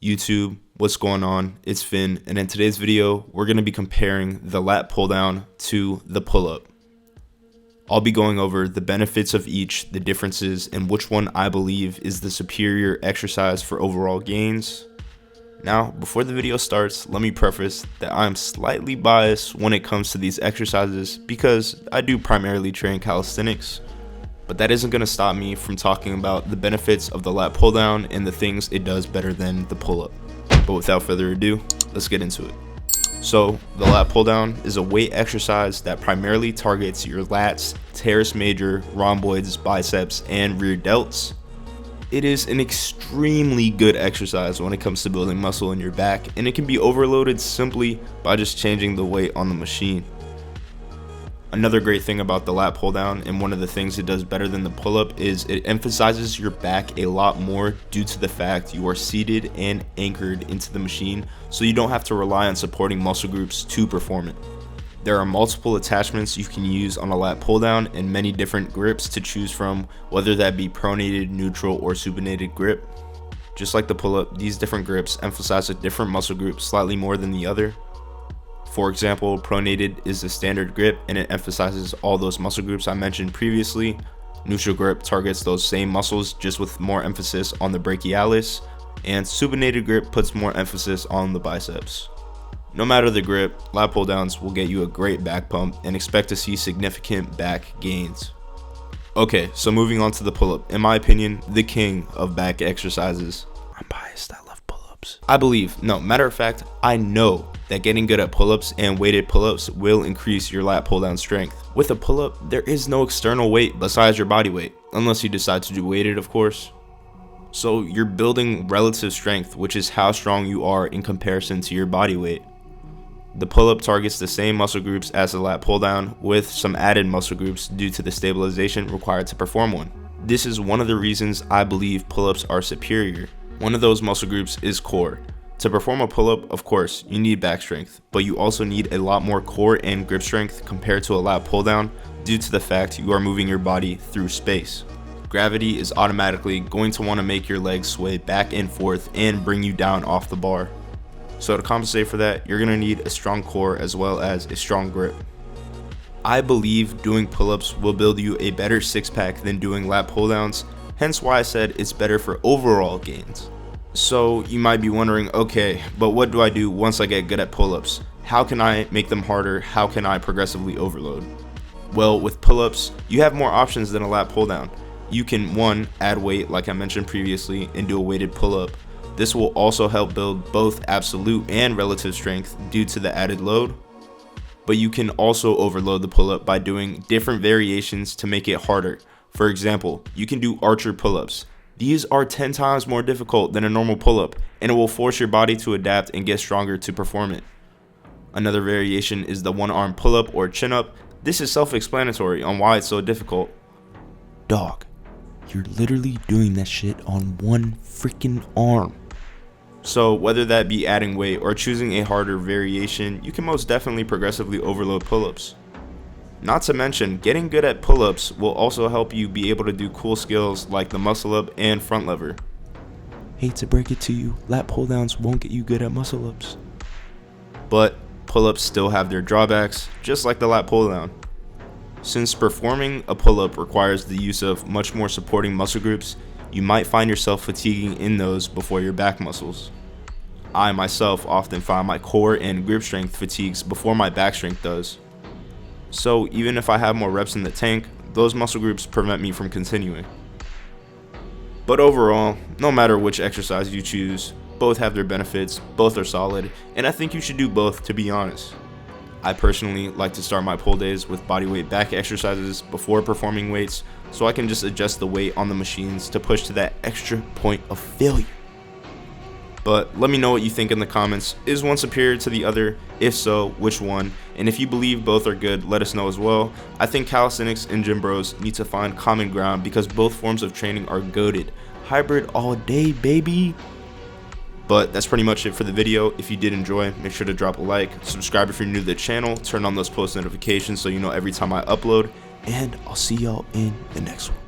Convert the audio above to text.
YouTube, what's going on? It's Finn, and in today's video, we're going to be comparing the lat pull down to the pull up. I'll be going over the benefits of each, the differences, and which one I believe is the superior exercise for overall gains. Now, before the video starts, let me preface that I'm slightly biased when it comes to these exercises because I do primarily train calisthenics. But that isn't going to stop me from talking about the benefits of the lat pull down and the things it does better than the pull up. But without further ado, let's get into it. So the lat pull down is a weight exercise that primarily targets your lats, teres major, rhomboids, biceps, and rear delts. It is an extremely good exercise when it comes to building muscle in your back, and it can be overloaded simply by just changing the weight on the machine. Another great thing about the lat pull down, and one of the things it does better than the pull up, is it emphasizes your back a lot more due to the fact you are seated and anchored into the machine, so you don't have to rely on supporting muscle groups to perform it. There are multiple attachments you can use on a lat pull down and many different grips to choose from, whether that be pronated, neutral, or supinated grip. Just like the pull up, these different grips emphasize a different muscle group slightly more than the other. For example, pronated is the standard grip and it emphasizes all those muscle groups I mentioned previously. Neutral grip targets those same muscles just with more emphasis on the brachialis, and supinated grip puts more emphasis on the biceps. No matter the grip, lat pull downs will get you a great back pump and expect to see significant back gains. Okay, so moving on to the pull up. In my opinion, the king of back exercises. I'm biased, I love pull-ups. Matter of fact, I know that getting good at pull-ups and weighted pull-ups will increase your lat pull-down strength. With a pull-up, there is no external weight besides your body weight, unless you decide to do weighted, of course. So you're building relative strength, which is how strong you are in comparison to your body weight. The pull-up targets the same muscle groups as the lat pull-down, with some added muscle groups due to the stabilization required to perform one. This is one of the reasons I believe pull-ups are superior. One of those muscle groups is core. To perform a pull-up, of course, you need back strength, but you also need a lot more core and grip strength compared to a lat pull-down due to the fact you are moving your body through space. Gravity is automatically going to want to make your legs sway back and forth and bring you down off the bar. So to compensate for that, you're going to need a strong core as well as a strong grip. I believe doing pull-ups will build you a better six-pack than doing lat pull-downs, hence why I said it's better for overall gains. So you might be wondering, okay, but what do I do once I get good at pull-ups? How can I make them harder? How can I progressively overload? Well, with pull-ups, you have more options than a lat pull-down. You can, one, add weight like I mentioned previously and do a weighted pull-up. This will also help build both absolute and relative strength due to the added load. But you can also overload the pull-up by doing different variations to make it harder. For example, you can do archer pull-ups. These are 10 times more difficult than a normal pull-up, and it will force your body to adapt and get stronger to perform it. Another variation is the one-arm pull-up or chin-up. This is self-explanatory on why it's so difficult. Dog, you're literally doing that shit on one freaking arm. So whether that be adding weight or choosing a harder variation, you can most definitely progressively overload pull-ups. Not to mention, getting good at pull-ups will also help you be able to do cool skills like the muscle up and front lever. Hate to break it to you, lat pull downs won't get you good at muscle ups. But pull-ups still have their drawbacks, just like the lat pull down. Since performing a pull-up requires the use of much more supporting muscle groups, you might find yourself fatiguing in those before your back muscles. I myself often find my core and grip strength fatigues before my back strength does. So even if I have more reps in the tank, those muscle groups prevent me from continuing. But overall, no matter which exercise you choose, both have their benefits, both are solid, and I think you should do both, to be honest. I personally like to start my pull days with bodyweight back exercises before performing weights, so I can just adjust the weight on the machines to push to that extra point of failure. But let me know what you think in the comments. Is one superior to the other? If so, which one? And if you believe both are good, let us know as well. I think calisthenics and gym bros need to find common ground because both forms of training are goated. Hybrid all day, baby. But that's pretty much it for the video. If you did enjoy, make sure to drop a like, subscribe if you're new to the channel, turn on those post notifications so you know every time I upload, and I'll see y'all in the next one.